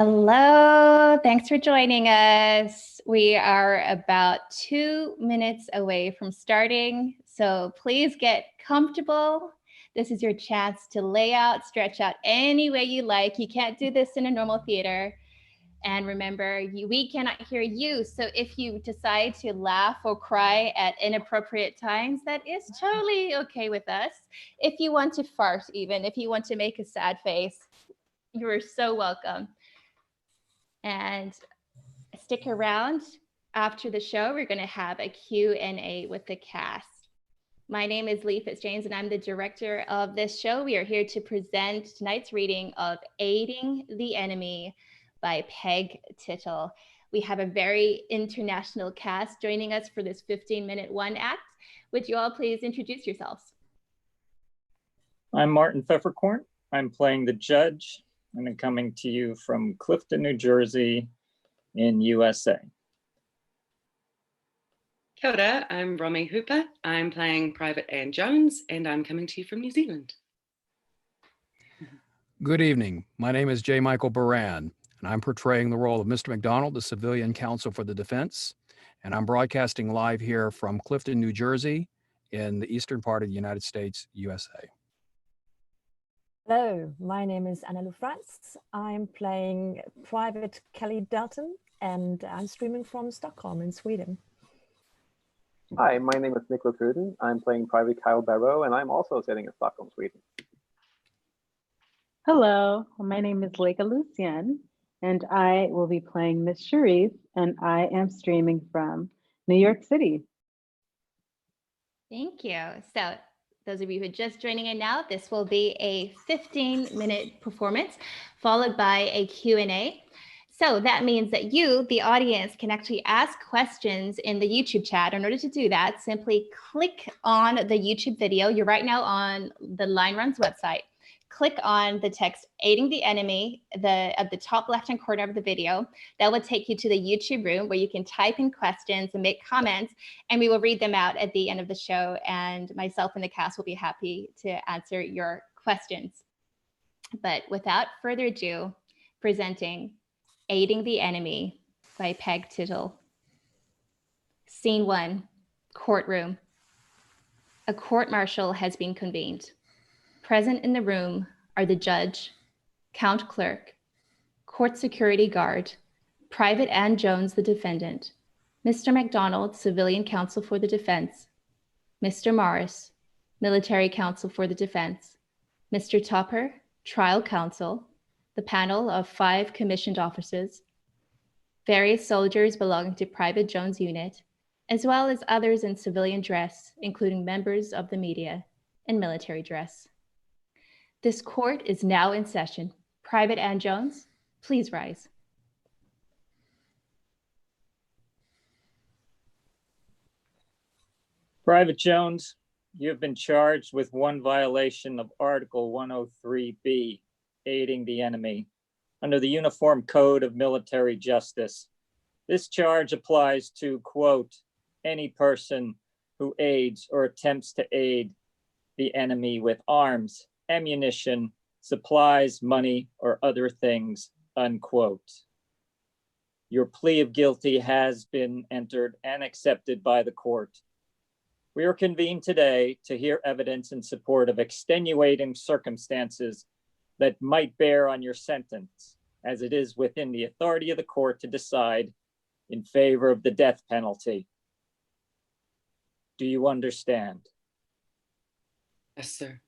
Hello, thanks for joining us. We are about 2 minutes away from starting, so please get comfortable. This is your chance to lay out, stretch out any way you like. You can't do this in a normal theater. And remember, we cannot hear you. So if you decide to laugh or cry at inappropriate times, that is totally okay with us. If you want to fart, even if you want to make a sad face, you are so welcome. And stick around after the show. We're going to have a Q&A with the cast. My name is Lee Fitzjames, and I'm the director of this show. We are here to present tonight's reading of Aiding the Enemy by Peg Tittle. We have a very international cast joining us for this 15-minute one act. Would you all please introduce yourselves? I'm Martin Pfefferkorn. I'm playing the judge, and I'm coming to you from Clifton, New Jersey in USA. Kia ora, I'm Romy Hooper. I'm playing Private Anne Jones, and I'm coming to you from New Zealand. Good evening. My name is J. Michael Baran, and I'm portraying the role of Mr. McDonald, the civilian counsel for the defense. And I'm broadcasting live here from Clifton, New Jersey, in the eastern part of the United States, USA. Hello, my name is Anna-Lu Frantz. I'm playing Private Kelly Dalton, and I'm streaming from Stockholm in Sweden. Hi, my name is Nicholas Ruden. I'm playing Private Kyle Barrow, and I'm also sitting in Stockholm, Sweden. Hello, my name is Leica Lucian, and I will be playing Miss Cherise, and I am streaming from New York City. Thank you. So those of you who are just joining in now, this will be a 15-minute performance followed by a Q&A. So that means that you, the audience, can actually ask questions in the YouTube chat. In order to do that, simply click on the YouTube video. You're right now on the Line Runs website. Click on the text "Aiding the Enemy" at the top left-hand corner of the video. That will take you to the YouTube room where you can type in questions and make comments, and we will read them out at the end of the show, and myself and the cast will be happy to answer your questions. But without further ado, presenting Aiding the Enemy by Peg Tittle. Scene 1, courtroom. A court-martial has been convened. Present in the room are the judge, count clerk, court security guard, Private Anne Jones, the defendant, Mr. McDonald, civilian counsel for the defense, Mr. Morris, military counsel for the defense, Mr. Topper, trial counsel, the panel of 5 commissioned officers, various soldiers belonging to Private Jones' unit, as well as others in civilian dress, including members of the media in military dress. This court is now in session. Private Anne Jones, please rise. Private Jones, you have been charged with one violation of Article 103B, aiding the enemy, under the Uniform Code of Military Justice. This charge applies to, quote, any person who aids or attempts to aid the enemy with arms, ammunition, supplies, money, or other things, unquote. Your plea of guilty has been entered and accepted by the court. We are convened today to hear evidence in support of extenuating circumstances that might bear on your sentence, as it is within the authority of the court to decide in favor of the death penalty. Do you understand? Yes, sir.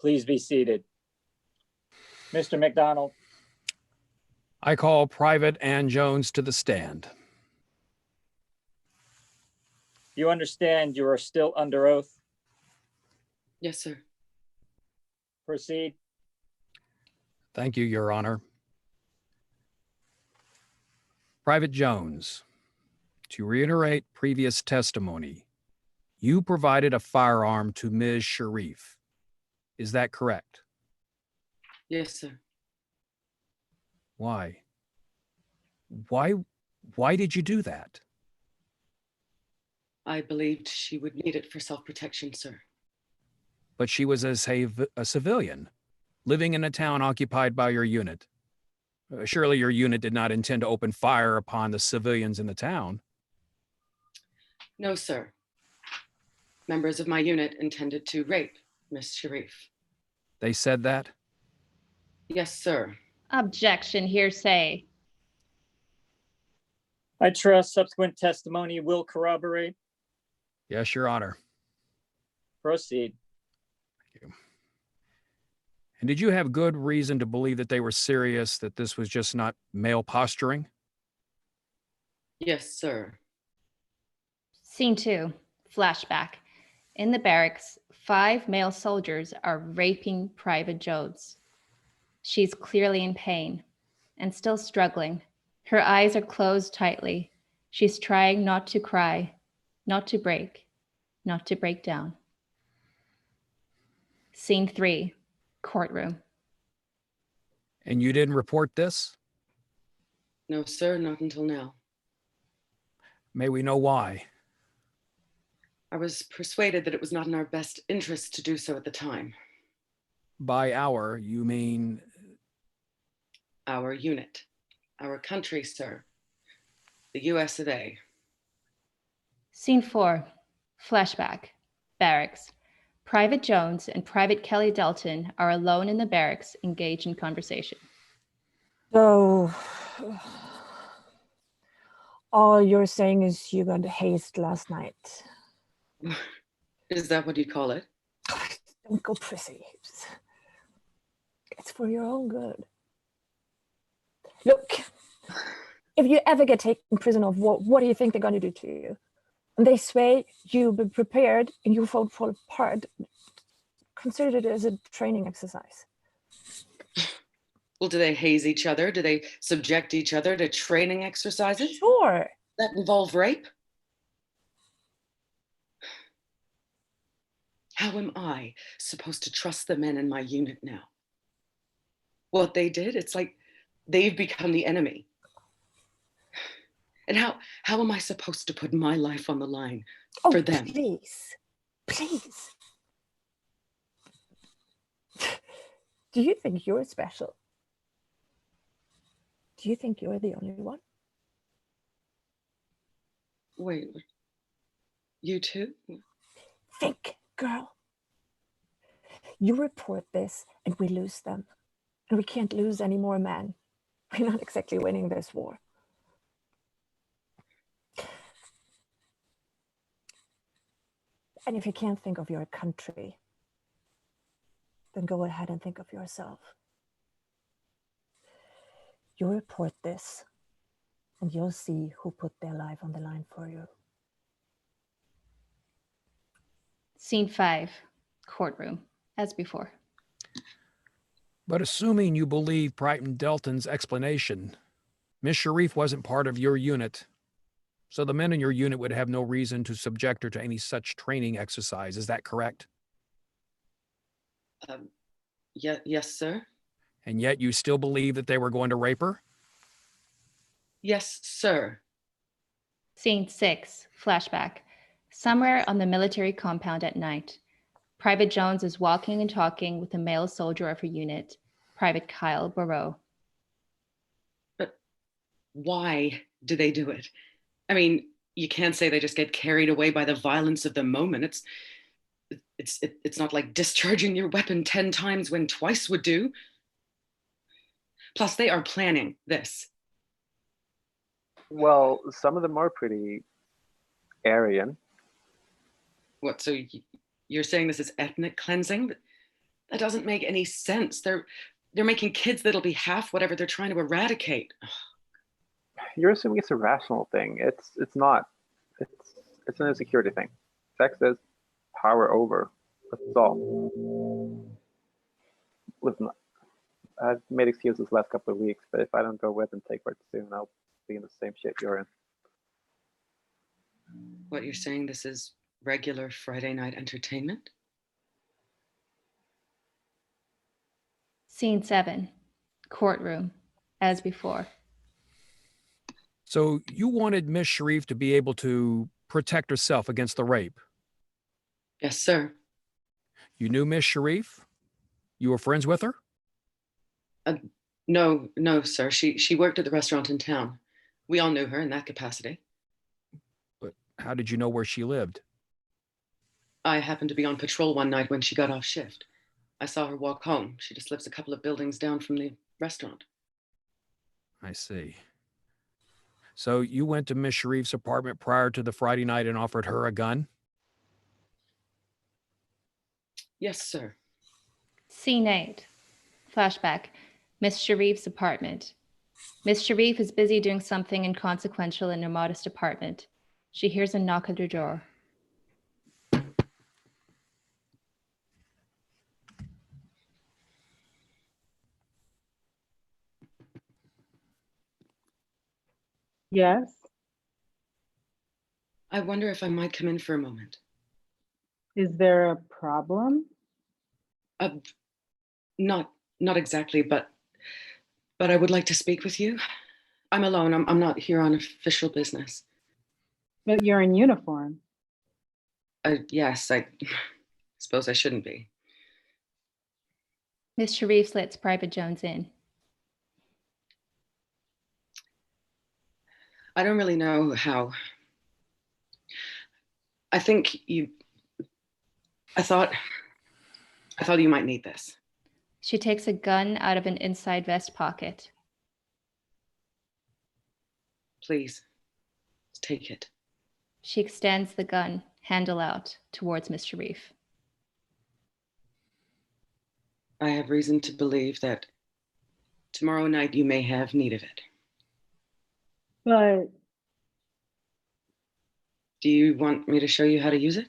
Please be seated. Mr. McDonald. I call Private Anne Jones to the stand. You understand you are still under oath? Yes, sir. Proceed. Thank you, Your Honor. Private Jones, to reiterate previous testimony, you provided a firearm to Ms. Sharif. Is that correct? Yes, sir. Why? Why did you do that? I believed she would need it for self-protection, sir. But she was a civilian, living in a town occupied by your unit. Surely your unit did not intend to open fire upon the civilians in the town. No, sir. Members of my unit intended to rape Miss Sharif. They said that? Yes, sir. Objection, hearsay. I trust subsequent testimony will corroborate. Yes, Your Honor. Proceed. And did you have good reason to believe that they were serious, that this was just not male posturing? Yes, sir. Scene 2, flashback. In the barracks, 5 male soldiers are raping Private Jones. She's clearly in pain and still struggling. Her eyes are closed tightly. She's trying not to cry, not to break down. Scene 3, courtroom. And you didn't report this? No, sir, not until now. May we know why? I was persuaded that it was not in our best interest to do so at the time. By our, you mean? Our unit, our country, sir. The US of A. Scene 4, flashback, barracks. Private Jones and Private Kelly Dalton are alone in the barracks, engaged in conversation. So, all you're saying is you got hazed last night. Is that what you'd call it? Don't go prissy. It's for your own good. Look, if you ever get taken prisoner of war, what do you think they're going to do to you? And they say you be prepared and you won't fall apart. Consider it as a training exercise. Well, do they haze each other? Do they subject each other to training exercises Sure. that involve rape? How am I supposed to trust the men in my unit now? What they did, it's like they've become the enemy. And how am I supposed to put my life on the line for them? Please. Do you think you're special? Do you think you're the only one? Wait, you too? Think, girl. You report this and we lose them. And we can't lose any more men. We're not exactly winning this war. And if you can't think of your country, then go ahead and think of yourself. You report this and you'll see who put their life on the line for you. Scene 5, courtroom, as before. But assuming you believe Private Dalton's explanation, Miss Sharif wasn't part of your unit, so the men in your unit would have no reason to subject her to any such training exercise. Is that correct? Yes, sir. And yet you still believe that they were going to rape her? Yes, sir. Scene 6, flashback. Somewhere on the military compound at night, Private Jones is walking and talking with a male soldier of her unit, Private Kyle Barrow. But why do they do it? I mean, you can't say they just get carried away by the violence of the moment. It's not like discharging your weapon 10 times when twice would do. Plus, they are planning this. Well, some of them are pretty Aryan. What, so you're saying this is ethnic cleansing? That doesn't make any sense. They're making kids that'll be half whatever they're trying to eradicate. You're assuming it's a rational thing. It's not. It's an insecurity thing. Sex is power over. That's all. Listen, I've made excuses the last couple of weeks, but if I don't go with and take part soon, I'll be in the same shit you're in. What you're saying, this is regular Friday night entertainment? Scene 7, courtroom, as before. So you wanted Miss Sharif to be able to protect herself against the rape? Yes, sir. You knew Miss Sharif? You were friends with her? No, sir. She worked at the restaurant in town. We all knew her in that capacity. But how did you know where she lived? I happened to be on patrol one night when she got off shift. I saw her walk home. She just lives a couple of buildings down from the restaurant. I see. So you went to Miss Sharif's apartment prior to the Friday night and offered her a gun? Yes, sir. Scene 8. Flashback. Miss Sharif's apartment. Miss Sharif is busy doing something inconsequential in her modest apartment. She hears a knock at her door. Yes. I wonder if I might come in for a moment. Is there a problem? Uh, not exactly, but I would like to speak with you. I'm alone. I'm not here on official business. But you're in uniform. Yes, I suppose I shouldn't be. Miss Sharif lets Private Jones in. I don't really know how. I thought you might need this. She takes a gun out of an inside vest pocket. Please, take it. She extends the gun, handle out, towards Miss Sharif. I have reason to believe that tomorrow night you may have need of it. But Do you want me to show you how to use it?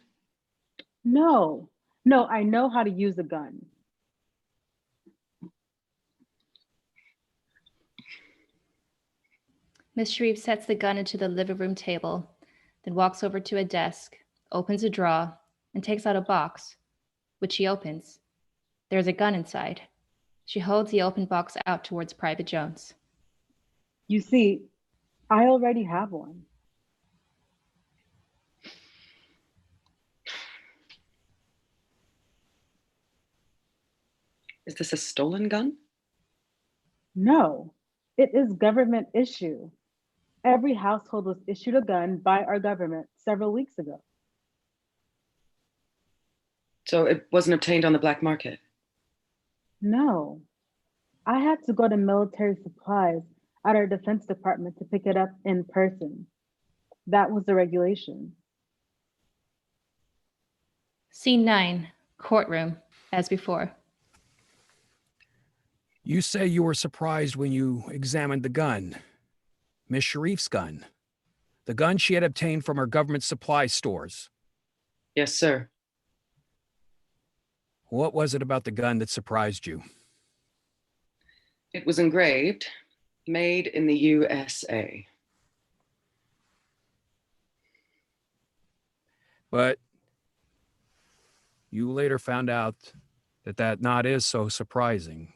no, I know how to use a gun. Miss Sharif sets the gun into the living room table, then walks over to a desk, opens a drawer, and takes out a box, which she opens. There's a gun inside. She holds the open box out towards Private Jones. You see, I already have one. Is this a stolen gun? No, it is government issue. Every household was issued a gun by our government several weeks ago. So it wasn't obtained on the black market? No, I had to go to military supplies at our Defense Department to pick it up in person. That was the regulation. Scene 9, courtroom, as before. You say you were surprised when you examined the gun. Miss Sharif's gun. The gun she had obtained from her government supply stores. Yes, sir. What was it about the gun that surprised you? It was engraved, made in the USA. But you later found out that that not is so surprising.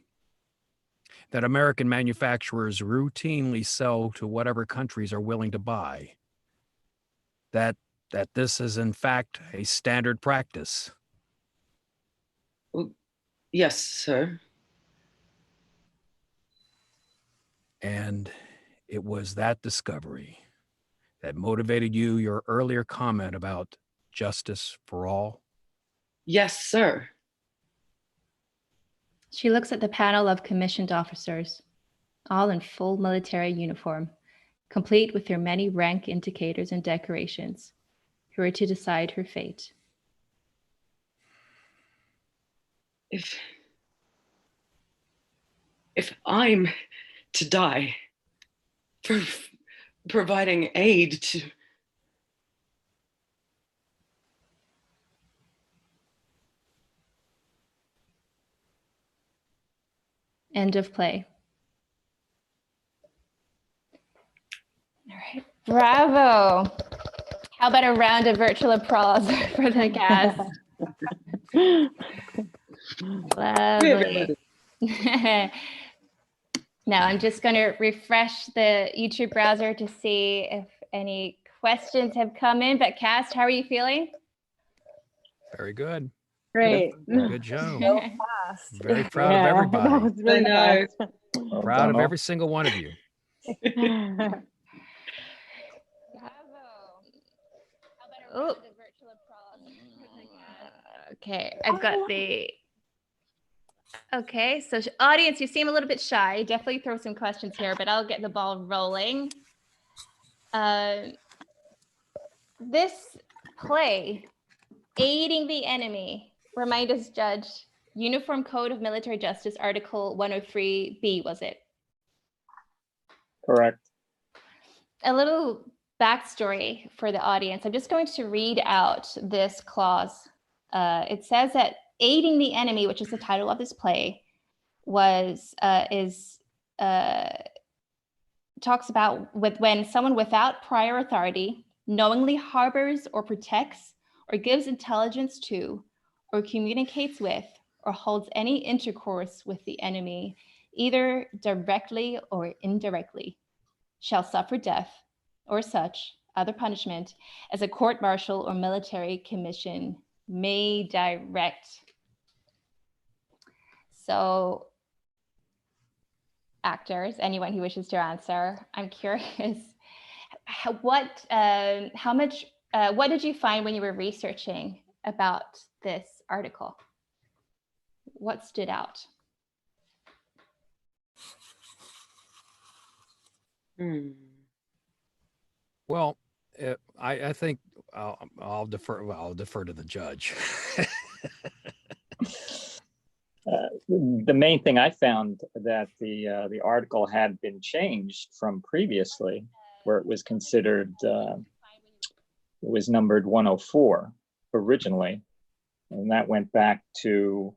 That American manufacturers routinely sell to whatever countries are willing to buy. That this is in fact a standard practice. Well, yes, sir. And it was that discovery that motivated you, your earlier comment about justice for all? Yes, sir. She looks at the panel of commissioned officers, all in full military uniform, complete with their many rank indicators and decorations, who are to decide her fate. If I'm to die for providing aid to... End of play. All right, bravo. How about a round of virtual applause for the cast? Lovely. Now I'm just going to refresh the YouTube browser to see if any questions have come in. But cast, how are you feeling? Very good. Great. Good job. So fast. Very proud Yeah, of everybody. that was really I know. fast. Well Proud done, of all. every single one of you. Bravo. Oh. Okay, I've got the. Okay, so audience, you seem a little bit shy. Definitely throw some questions here, but I'll get the ball rolling. This play, Aiding the Enemy, remind us, Judge, Uniform Code of Military Justice, Article 103B, was it? Correct. A little backstory for the audience. I'm just going to read out this clause. It says that aiding the enemy, which is the title of this play, talks about when someone without prior authority knowingly harbors or protects or gives intelligence to or communicates with or holds any intercourse with the enemy, either directly or indirectly, shall suffer death or such other punishment as a court-martial or military commission may direct. So, actors, anyone who wishes to answer, I'm curious, what did you find when you were researching about this article? What stood out? Well, I think I'll defer to the judge. The main thing I found that the article had been changed from previously, where it was considered, it was numbered 104 originally, and that went back to,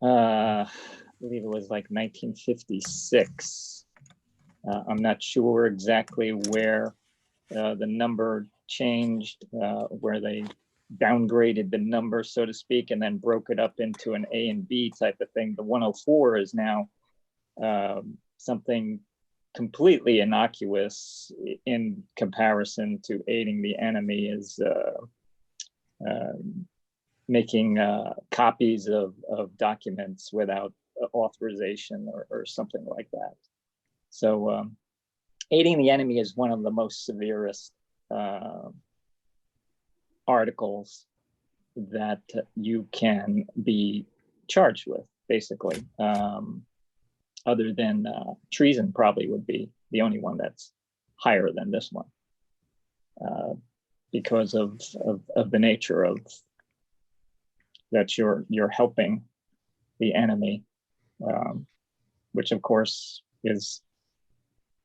I believe it was like 1956. I'm not sure exactly where the number changed, where they downgraded the number, so to speak, and then broke it up into an A and B type of thing. The 104 is now something completely innocuous in comparison to aiding the enemy, is making copies of documents without authorization or something like that. So aiding the enemy is one of the most severest articles that you can be charged with, basically. Other than treason probably would be the only one that's higher than this one, because of the nature of that you're helping the enemy, which of course is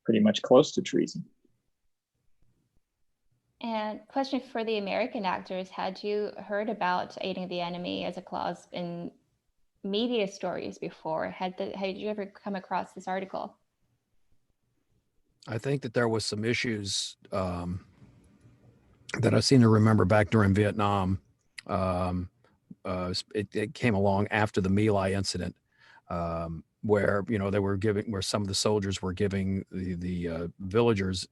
pretty much close to treason. And question for the American actors, had you heard about aiding the enemy as a clause in media stories before? Had you ever come across this article? I think that there was some issues that I seem to remember back during Vietnam. It came along after the My Lai incident, where where some of the soldiers were giving the villagers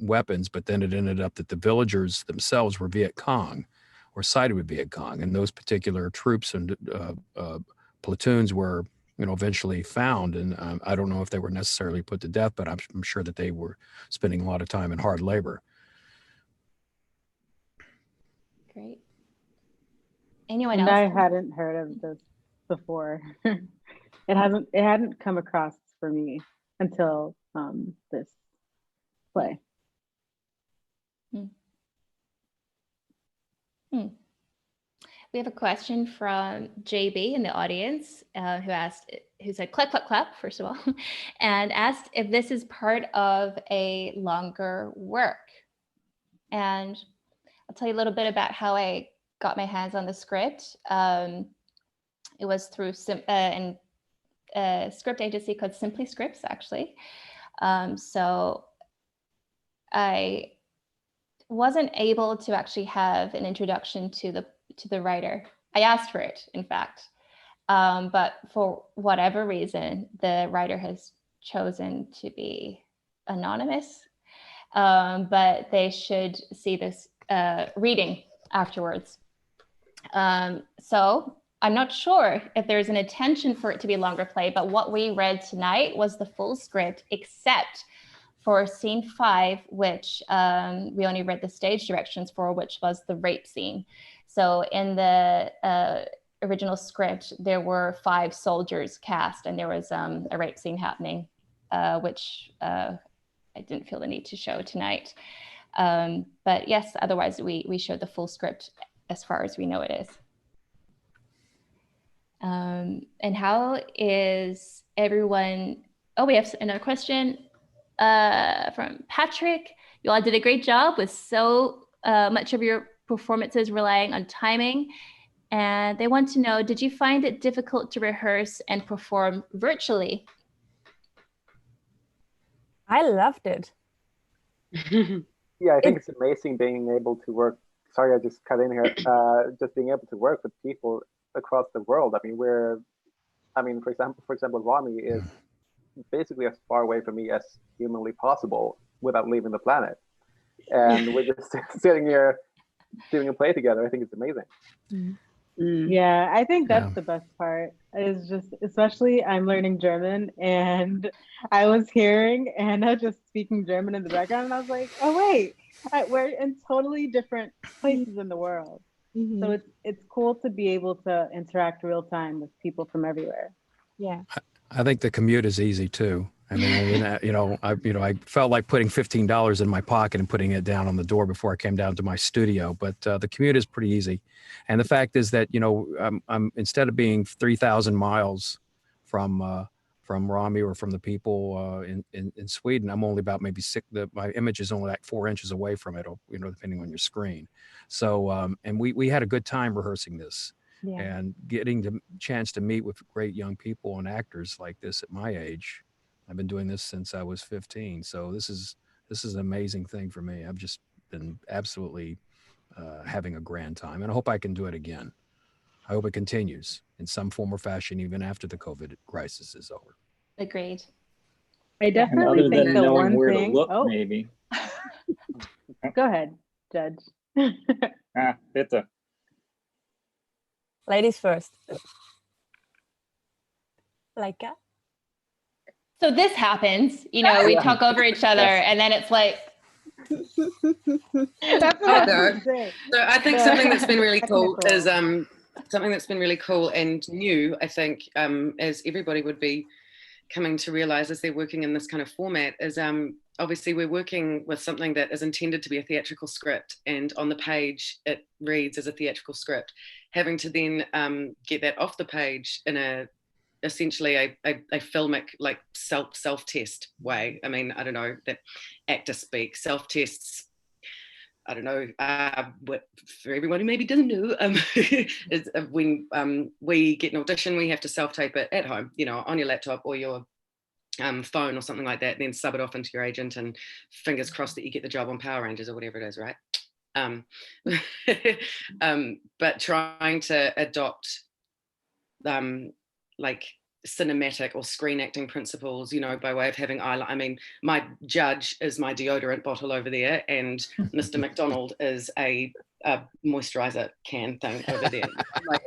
weapons, but then it ended up that the villagers themselves were Viet Cong, or sided with Viet Cong, and those particular troops and platoons were eventually found, and I don't know if they were necessarily put to death, but I'm sure that they were spending a lot of time in hard labor. Great. Anyone And else? I hadn't heard of this before. It hadn't come across for me until this play. We have a question from JB in the audience, who said clap, clap, clap, first of all, and asked if this is part of a longer work. And I'll tell you a little bit about how I got my hands on the script. It was through a script agency called Simply Scripts, actually. So I wasn't able to actually have an introduction to the writer. I asked for it, in fact, but for whatever reason, the writer has chosen to be anonymous. But they should see this reading afterwards. So I'm not sure if there's an intention for it to be longer play, but what we read tonight was the full script, except for scene 5, which we only read the stage directions for, which was the rape scene. So in the original script, there were 5 soldiers cast, and there was a rape scene happening, which I didn't feel the need to show tonight. But yes, otherwise we showed the full script as far as we know it is. And how is everyone? Oh, we have another question from Patrick. You all did a great job with so much of your performances relying on timing. And they want to know, did you find it difficult to rehearse and perform virtually? I loved it. Yeah, I think it's amazing being able to work. Sorry, I just cut in here. Just being able to work with people across the world. I mean, for example, Rami is basically as far away from me as humanly possible without leaving the planet, and we're just sitting here doing a play together. I think it's amazing. Yeah, I think that's the best part. Is just, especially I'm learning German, and I was hearing Anna just speaking German in the background, and I was like, oh wait, we're in totally different places in the world. So it's cool to be able to interact real time with people from everywhere. Yeah. I think the commute is easy too. I mean, I felt like putting $15 in my pocket and putting it down on the door before I came down to my studio. But the commute is pretty easy, and the fact is that I'm instead of being 3,000 miles from Rami or from the people in Sweden, I'm only about maybe my image is only like 4 inches away from it, depending on your screen. So and we had a good time rehearsing this. Yeah. And getting the chance to meet with great young people and actors like this at my age. I've been doing this since I was 15. So this is an amazing thing for me. I've just been absolutely having a grand time, and I hope I can do it again. I hope it continues in some form or fashion, even after the COVID crisis is over. Agreed. I And definitely other think than the knowing one where thing. to look, Oh, maybe. go ahead, Judge. Bitte. Ladies first. Laika? So this happens, we talk over each other, and then it's like. That's what I was gonna say. So I think something that's been really cool is something that's been really cool and new, I think, as everybody would be coming to realize as they're working in this kind of format, is obviously we're working with something that is intended to be a theatrical script, and on the page it reads as a theatrical script. Having to then get that off the page in essentially a filmic, like self-test way. I mean, I don't know, that actor speak, self-tests, I don't know, what for everyone who maybe doesn't know, is when we get an audition, we have to self-tape it at home, on your laptop or your phone or something like that, then sub it off into your agent, and fingers crossed that you get the job on Power Rangers or whatever it is, right? But trying to adopt like cinematic or screen acting principles, by way of having eyeliner. I mean, my judge is my deodorant bottle over there, and Mr. McDonald is a moisturizer can thing over there. Like,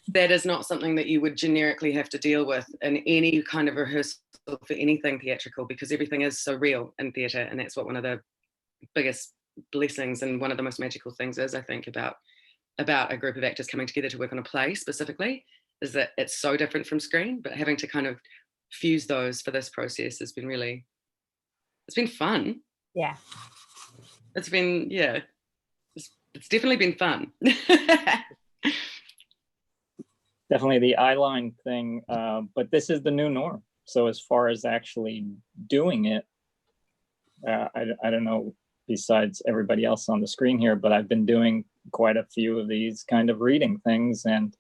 that is not something that you would generically have to deal with in any kind of rehearsal for anything theatrical, because everything is so real in theatre, and that's what one of the biggest blessings and one of the most magical things is, I think, about a group of actors coming together to work on a play specifically, is that it's so different from screen, but having to kind of fuse those for this process has been it's been fun. Yeah. It's been, it's definitely been fun. Definitely the eyeline thing, but this is the new norm. So as far as actually doing it, I don't know, besides everybody else on the screen here, but I've been doing quite a few of these kind of reading things, and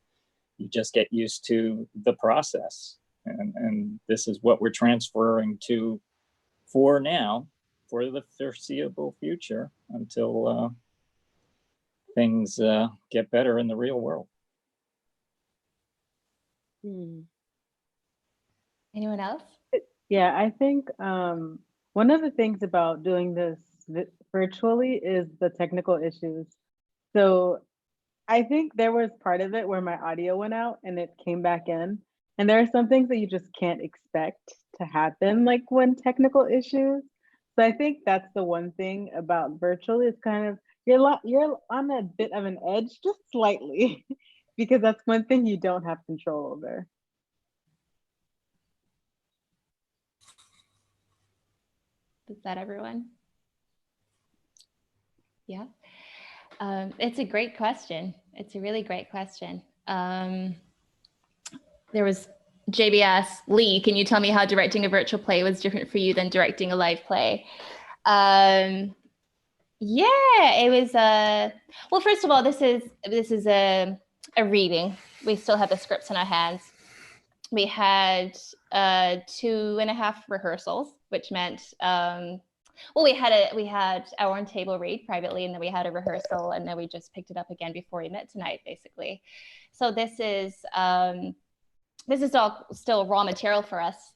you just get used to the process. And this is what we're transferring to for now, for the foreseeable future, until things get better in the real world. Anyone else? Yeah, I think one of the things about doing this virtually is the technical issues. So I think there was part of it where my audio went out and it came back in. And there are some things that you just can't expect to happen, like when technical issues. So I think that's the one thing about virtual is kind of you're on a bit of an edge, just slightly, because that's one thing you don't have control over. Is that everyone? Yeah. It's a great question. It's a really great question. There was JBS, Lee, can you tell me how directing a virtual play was different for you than directing a live play? Yeah, it was, well, first of all, this is a reading. We still have the scripts in our hands. We had 2.5 rehearsals, which meant, well, we had our own table read privately, and then we had a rehearsal, and then we just picked it up again before we met tonight, basically. So this is all still raw material for us.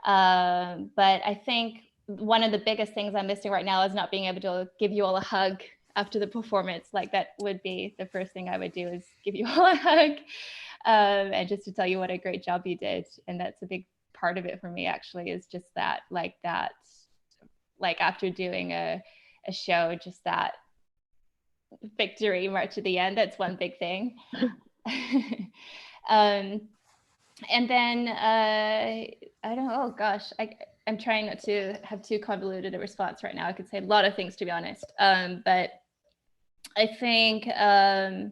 But I think one of the biggest things I'm missing right now is not being able to give you all a hug after the performance. Like, that would be the first thing I would do, is give you all a hug, and just to tell you what a great job you did. And that's a big part of it for me, actually, is just that, like after doing a show, just that victory march at the end. That's one big thing. And then I don't know, oh gosh, I'm trying not to have too convoluted a response right now. I could say a lot of things, to be honest. But I think, I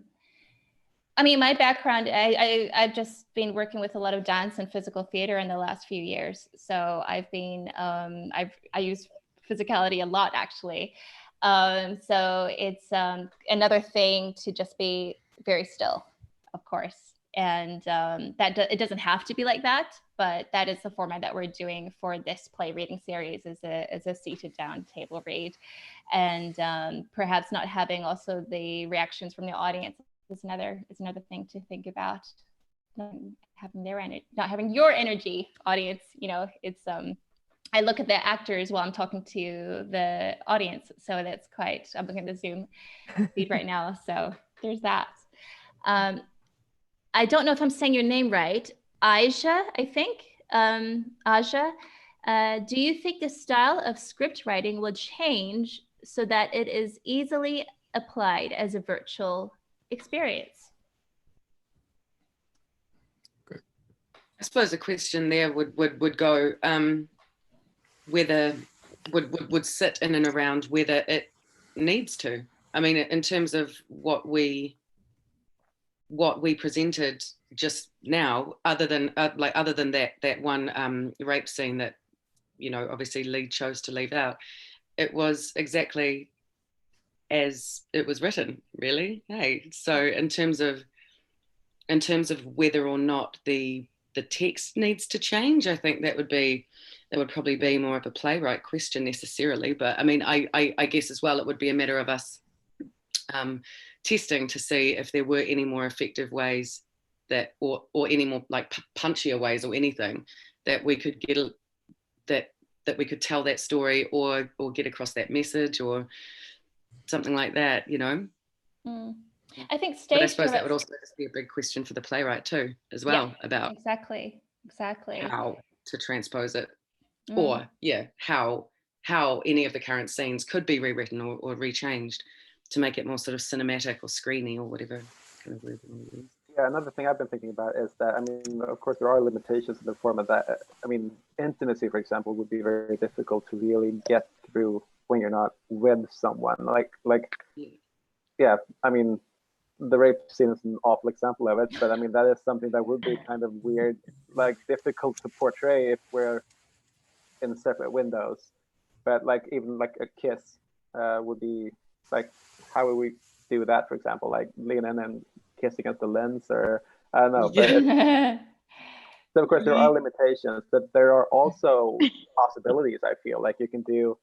mean, my background, I've just been working with a lot of dance and physical theater in the last few years. So I've been, I use physicality a lot, actually. So it's another thing to just be very still, of course. And it doesn't have to be like that, but that is the format that we're doing for this play reading series, is a seated down table read. And perhaps not having also the reactions from the audience is another thing to think about. Not having your energy, audience, you know, it's I look at the actors while I'm talking to the audience. So that's quite, I'm looking at the Zoom feed right now. So there's that. I don't know if I'm saying your name right. Aja, I think. Aja, do you think the style of script writing will change so that it is easily applied as a virtual experience? I suppose the question there would go, whether would sit in and around whether it needs to. I mean, in terms of what we presented just now, other than that one rape scene that, you know, obviously Lee chose to leave out, it was exactly as it was written, really. Hey, so in terms of whether or not the text needs to change, I think that would probably be more of a playwright question necessarily. But I mean, I guess as well, it would be a matter of us testing to see if there were any more effective ways that, or any more like punchier ways or anything that we could get that we could tell that story or get across that message or something like that, you know. I think stage, but I suppose that would also just be a big question for the playwright too, as well, yeah, about exactly how to transpose it, or how any of the current scenes could be rewritten or rechanged to make it more sort of cinematic or screeny or whatever kind of word. Yeah, another thing I've been thinking about is that, I mean, of course, there are limitations in the format that, I mean, intimacy, for example, would be very difficult to really get through when you're not with someone. Yeah, I mean, the rape scene is an awful example of it, but I mean, that is something that would be kind of weird, like difficult to portray if we're in separate windows. But like, even like a kiss would be like, how would we do that, for example, like lean in and kiss against the lens, or I don't know. But so of course there are limitations, but there are also possibilities. I feel like you can do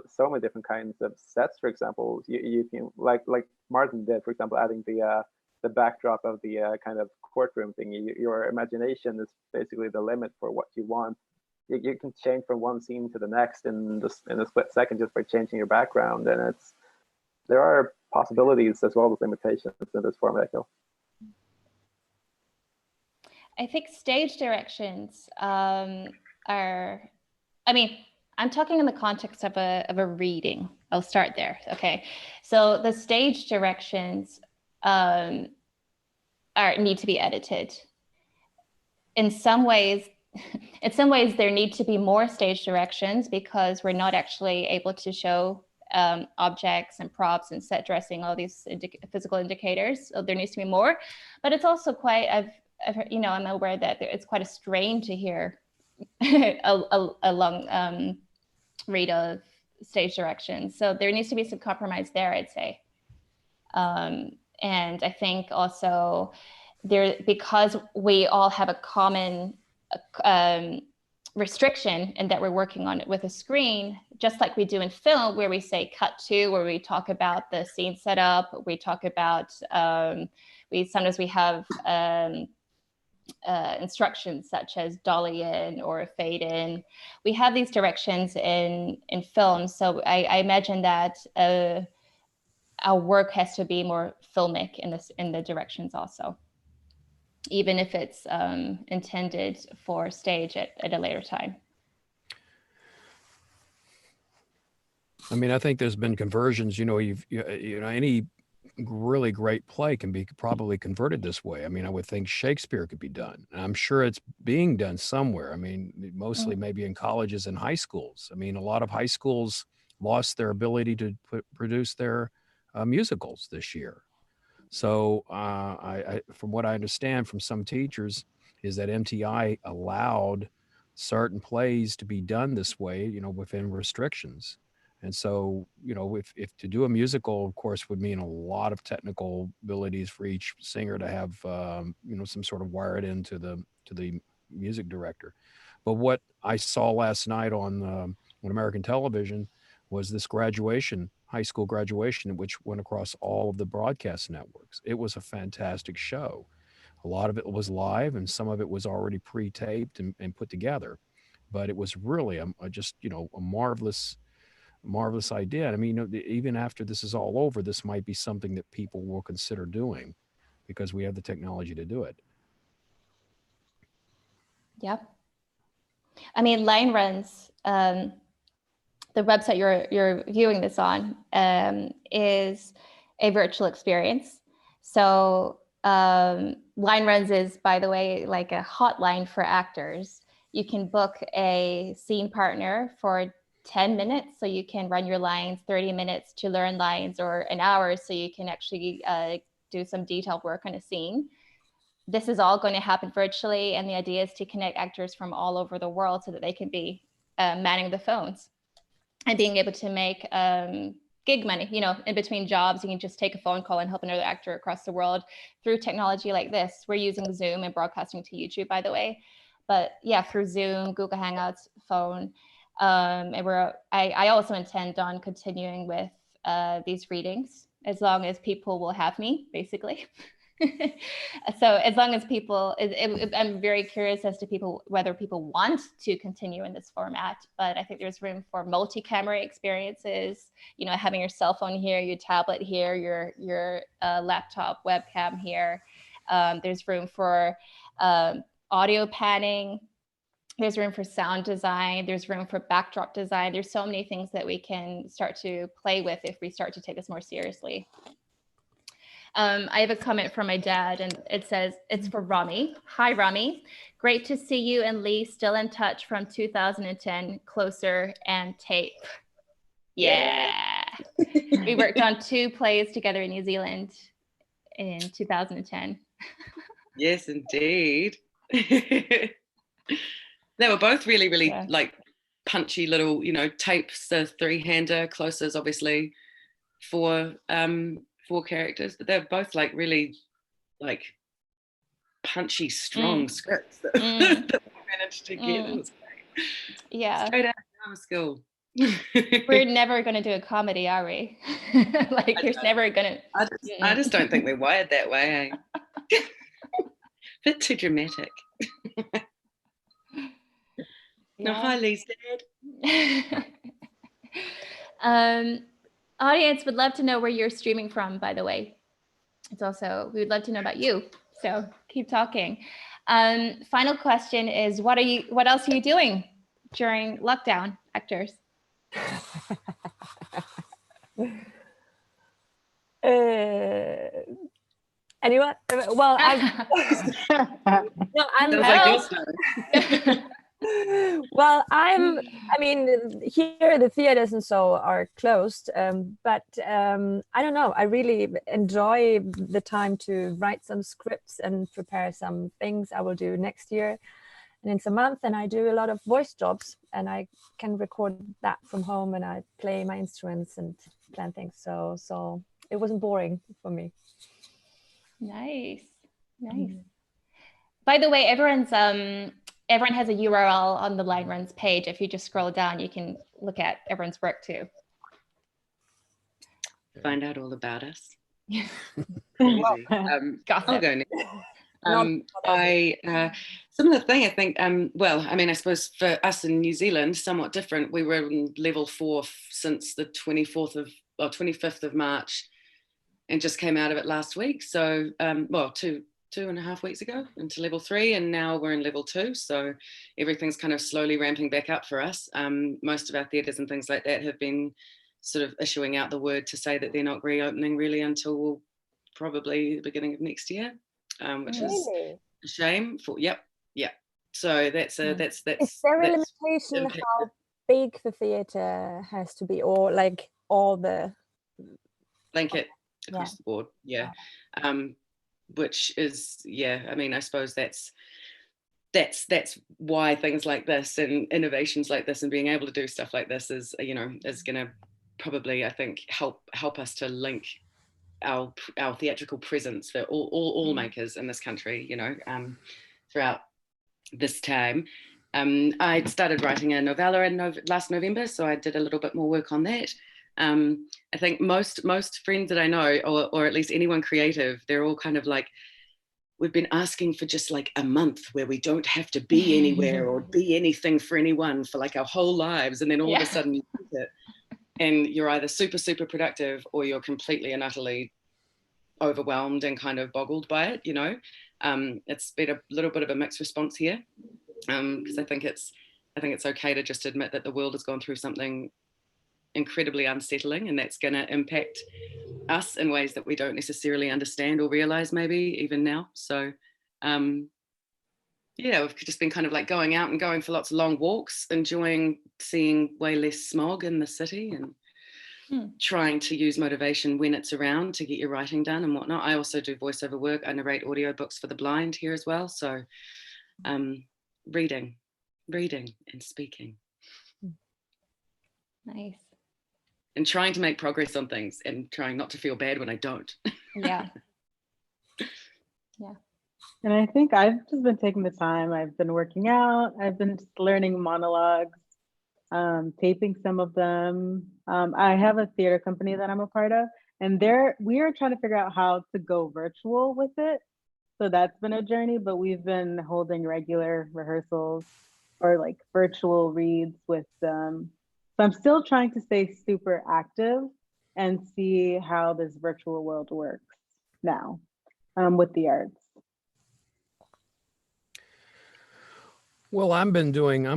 so many different kinds of sets. For example, you can like Martin did, for example, adding the backdrop of the kind of courtroom thing. Your imagination is basically the limit for what you want. You can change from one scene to the next in a split second just by changing your background, and there are possibilities as well as limitations in this format. I think stage directions are, I mean, I'm talking in the context of a reading. I'll start there. Okay. So the stage directions need to be edited. In some ways, there need to be more stage directions because we're not actually able to show objects and props and set dressing, all these physical indicators. So there needs to be more, but it's also quite, I'm aware that it's quite a strain to hear a long read of stage directions. So there needs to be some compromise there, I'd say. And I think also because we all have a common restriction and that we're working on it with a screen, just like we do in film, where we say cut to, where we talk about the scene setup, we talk about, sometimes we have instructions such as dolly in or fade in. We have these directions in film. So I imagine that our work has to be more filmic in the directions also, even if it's intended for stage at a later time. I mean, I think there's been conversions, any really great play can be probably converted this way. I mean, I would think Shakespeare could be done. And I'm sure it's being done somewhere. I mean, mostly maybe in colleges and high schools. I mean, a lot of high schools lost their ability to produce their musicals this year. So I, from what I understand from some teachers, is that MTI allowed certain plays to be done this way, within restrictions. And so, if to do a musical, of course, would mean a lot of technical abilities for each singer to have, some sort of wired into the music director. But what I saw last night on American television was this high school graduation, which went across all of the broadcast networks. It was a fantastic show. A lot of it was live, and some of it was already pre-taped and put together. But it was really a marvelous idea. I mean, even after this is all over, this might be something that people will consider doing because we have the technology to do it. Yep. I mean, Line Runs, the website you're viewing this on, is a virtual experience. So Line Runs is, by the way, like a hotline for actors. You can book a scene partner for 10 minutes, so you can run your lines, 30 minutes to learn lines, or an hour so you can actually do some detailed work on a scene. This is all going to happen virtually, and the idea is to connect actors from all over the world so that they can be manning the phones and being able to make gig money. In between jobs, you can just take a phone call and help another actor across the world through technology like this. We're using Zoom and broadcasting to YouTube, by the way. But yeah, through Zoom, Google Hangouts, phone. And I also intend on continuing with these readings as long as people will have me, basically. So as long as people, I'm very curious as to whether people want to continue in this format, but I think there's room for multi-camera experiences, having your cell phone here, your tablet here, your laptop webcam here. There's room for audio panning. There's room for sound design. There's room for backdrop design. There's so many things that we can start to play with if we start to take this more seriously. I have a comment from my dad, and it says, it's for Rami. Hi, Rami. Great to see you and Lee still in touch from 2010, Closer and Tape. Yeah. We worked on 2 plays together in New Zealand in 2010. Yes, indeed. They were both really, really like punchy little, tapes, the 3-hander, Closer's obviously 4 characters, but they're both like really like punchy, strong scripts that, that we managed to get. It was great. Yeah. Straight out of drama school. We're never going to do a comedy, are we? Like there's never going to. I just don't think we're wired that way. Eh? Bit too dramatic. No, hi, Lee's dad. Audience would love to know where you're streaming from, by the way. It's also, we would love to know about you. So keep talking. Final question is, what else are you doing during lockdown, actors? Anyone? Well, I mean, here the theaters and so are closed, but I don't know. I really enjoy the time to write some scripts and prepare some things I will do next year. And it's a month, and I do a lot of voice jobs, and I can record that from home, and I play my instruments and plan things. So it wasn't boring for me. Nice. By the way, everyone has a URL on the Line Runs page. If you just scroll down, you can look at everyone's work too. Find out all about us. Gossip. I'll go next. Similar thing, I think. Well, I mean, I suppose for us in New Zealand, somewhat different. We were in level 4 since the 25th of March, and just came out of it last week. So, well, two and a half weeks ago into level 3, and now we're in level 2. So everything's kind of slowly ramping back up for us. Most of our theatres and things like that have been sort of issuing out the word to say that they're not reopening really until probably the beginning of next year, which is a shame. Yeah. So that's Is there a limitation how big the theatre has to be, or like all the blanket across the board? Yeah. Which is, I mean, I suppose that's why things like this and innovations like this and being able to do stuff like this is going to probably, I think, help us to link our theatrical presence for all makers in this country, throughout this time. I started writing a novella last November, so I did a little bit more work on that. I think most friends that I know, or at least anyone creative, they're all kind of like, we've been asking for just like a month where we don't have to be anywhere or be anything for anyone for like our whole lives. And then all of a sudden you do it, and you're either super, super productive, or you're completely and utterly overwhelmed and kind of boggled by it, It's been a little bit of a mixed response here, because I think it's okay to just admit that the world has gone through something incredibly unsettling, and that's going to impact us in ways that we don't necessarily understand or realize maybe even now. So we've just been kind of like going out and going for lots of long walks, enjoying seeing way less smog in the city, and trying to use motivation when it's around to get your writing done and whatnot. I also do voiceover work. I narrate audiobooks for the blind here as well. So reading and speaking. Nice. And trying to make progress on things and trying not to feel bad when I don't. Yeah. And I think I've just been taking the time. I've been working out. I've been just learning monologues, taping some of them. I have a theater company that I'm a part of, and we are trying to figure out how to go virtual with it. So that's been a journey, but we've been holding regular rehearsals or like virtual reads with them. So I'm still trying to stay super active and see how this virtual world works now with the arts. Well, I'm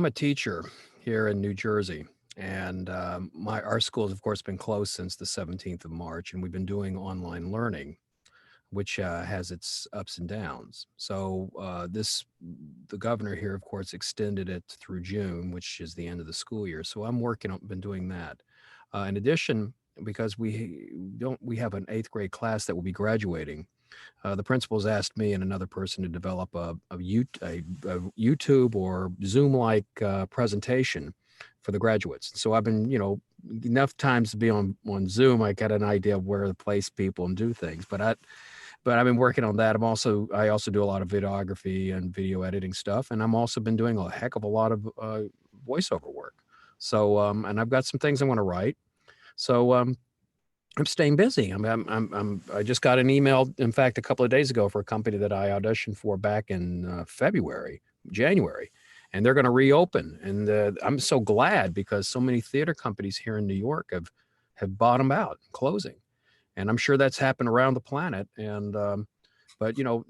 a teacher here in New Jersey, and our school has, of course, been closed since the 17th of March, and we've been doing online learning, which has its ups and downs. So the governor here, of course, extended it through June, which is the end of the school year. So I'm been doing that. In addition, because we have an 8th grade class that will be graduating, the principal's asked me and another person to develop a YouTube or Zoom-like presentation for the graduates. So I've been, enough times to be on Zoom, I got an idea of where to place people and do things. But I've been working on that. I also do a lot of videography and video editing stuff, and I'm also been doing a heck of a lot of voiceover work. So and I've got some things I want to write. So I'm staying busy. I just got an email, in fact, a couple of days ago for a company that I auditioned for back in January, and they're going to reopen. And I'm so glad, because so many theater companies here in New York have bottomed out, closing. And I'm sure that's happened around the planet. And, but you know,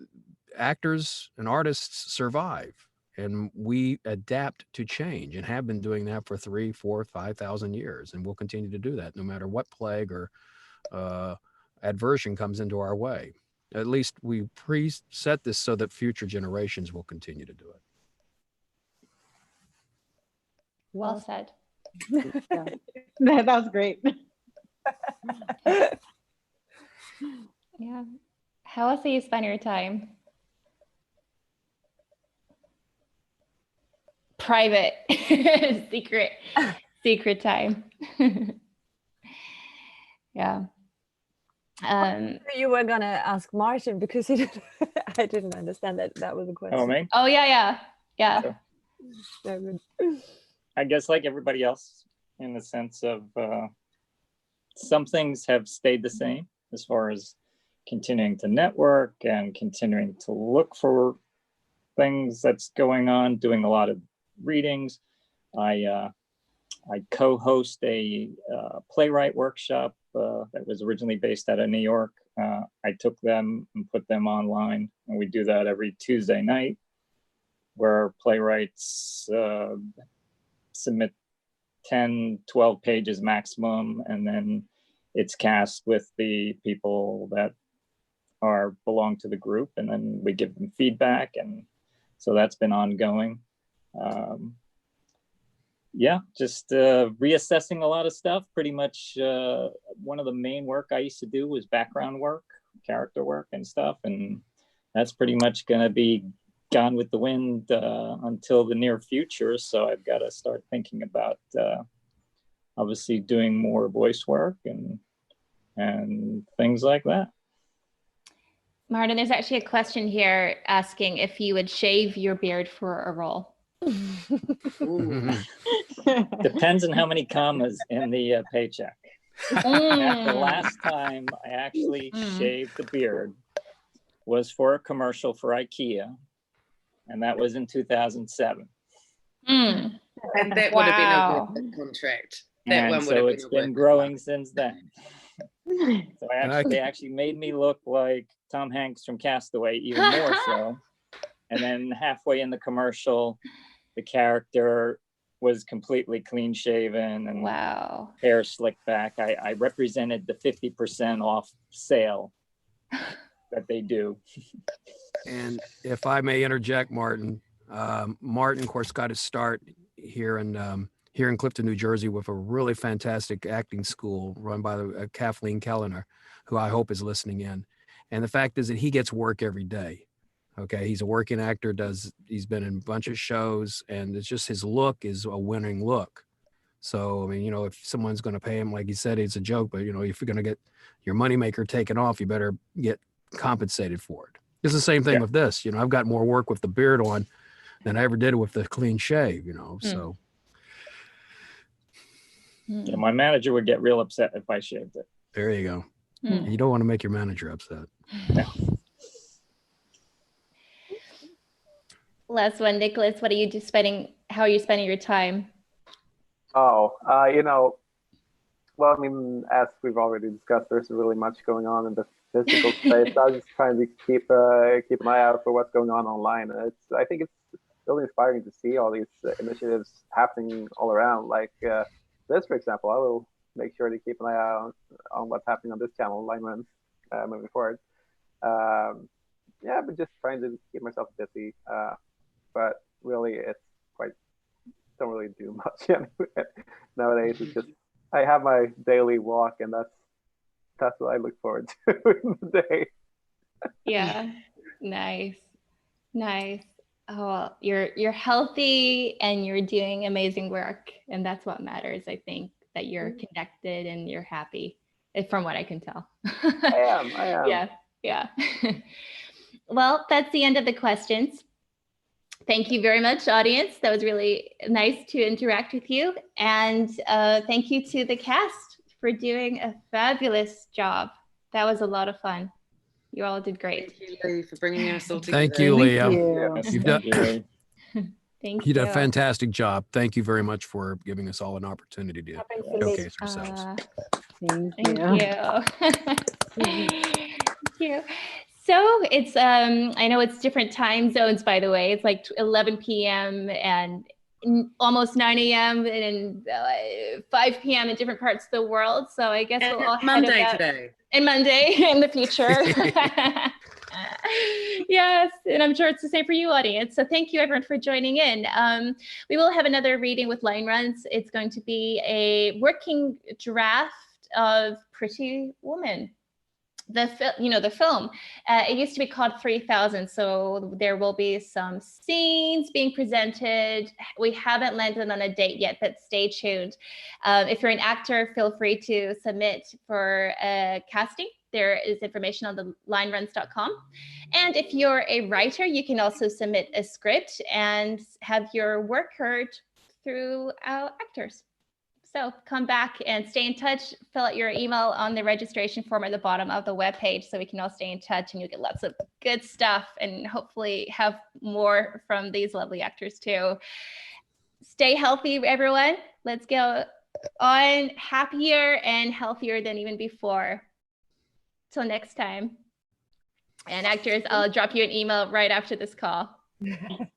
actors and artists survive, and we adapt to change, and have been doing that for 3, 4, 5,000 years. And we'll continue to do that no matter what plague or adversion comes into our way. At least we preset this so that future generations will continue to do it. Well said. Yeah. That was great. Yeah. How else do you spend your time? Private, secret time. Yeah. You were gonna ask Martin because he didn't, I didn't understand that was a question. Oh, me? Oh yeah. Yeah, good. I guess like everybody else, in the sense of some things have stayed the same as far as continuing to network and continuing to look for things that's going on, doing a lot of readings. I co-host a playwright workshop that was originally based out of New York. I took them and put them online, and we do that every Tuesday night, where playwrights submit 10, 12 pages maximum, and then it's cast with the people that belong to the group, and then we give them feedback, and so that's been ongoing. Yeah, just reassessing a lot of stuff. Pretty much one of the main work I used to do was background work, character work and stuff, and that's pretty much going to be gone with the wind until the near future. So I've got to start thinking about obviously doing more voice work and things like that. Martin, there's actually a question here asking if you would shave your beard for a role. Depends on how many commas in the paycheck. The last time I actually shaved the beard was for a commercial for IKEA, and that was in 2007. And that would have been a good contract. That And one would so have it's been a been work growing since then. So I they actually made me look like Tom Hanks from Castaway, even more so. And then halfway in the commercial, the character was completely clean shaven and Wow. hair slicked back. I represented the 50% off sale that they do. And if I may interject, Martin, Martin, of course, got his start here in Clifton, New Jersey, with a really fantastic acting school run by Kathleen Kellner, who I hope is listening in. And the fact is that he gets work every day. Okay, he's a working actor. He's been in a bunch of shows, and it's just his look is a winning look. So I mean, you know, if someone's going to pay him, like he said, it's a joke, but you know, if you're going to get your moneymaker taken off, you better get compensated for it. It's the same thing with this. You know, I've got more work with the beard on than I ever did with the clean shave. You know, so. Yeah, my manager would get real upset if I shaved it. There you go. And you don't want to make your manager upset. No. Last one, Nicholas, how are you spending your time? You know, well, I mean, as we've already discussed, there's really much going on in the physical space. I was just trying to keep an eye out for what's going on online. I think it's really inspiring to see all these initiatives happening all around. Like this, for example, I will make sure to keep an eye out on what's happening on this channel, Lineman, moving forward. Yeah, but just trying to keep myself busy. But really, don't really do much anyway. Nowadays. It's just I have my daily walk, and that's what I look forward to in the day. Yeah, nice. Oh, you're healthy and you're doing amazing work, and that's what matters. I think that you're connected and you're happy, from what I can tell. I am. Yeah. Well, that's the end of the questions. Thank you very much, audience. That was really nice to interact with you. And thank you to the cast for doing a fabulous job. That was a lot of fun. You all did great. Thank you, Lee, for bringing us all together. Thank you, Leah. Yes, You've thank done- you, Lee. Thank You you. did a fantastic job. Thank you very much for giving us all an opportunity to Happened for me. showcase ourselves. Thank Thank you. you. Thank you. So it's I know it's different time zones, by the way. It's like 11 p.m. and almost 9 a.m. and 5 p.m. in different parts of the world. So I guess we'll all And head Monday about today. and Monday in the future. Yes, and I'm sure it's the same for you, audience. So thank you, everyone, for joining in. We will have another reading with line runs. It's going to be a working draft of Pretty Woman. The film. It used to be called 3000, so there will be some scenes being presented. We haven't landed on a date yet, but stay tuned. If you're an actor, feel free to submit for casting. There is information on the lineruns.com. And if you're a writer, you can also submit a script and have your work heard through our actors. So come back and stay in touch. Fill out your email on the registration form at the bottom of the webpage so we can all stay in touch and you'll get lots of good stuff and hopefully have more from these lovely actors too. Stay healthy, everyone. Let's go on happier and healthier than even before. Till next time. And actors, I'll drop you an email right after this call. All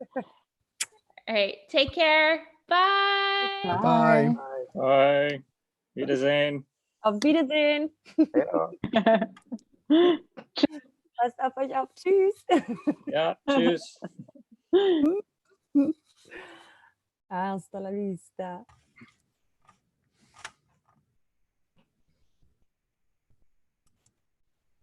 right, take care. Bye. Bye. Bye. Wiedersehen. Auf Wiedersehen. Yeah. Passt auf euch auf. Tschüss. Ja, tschüss. Hasta la vista.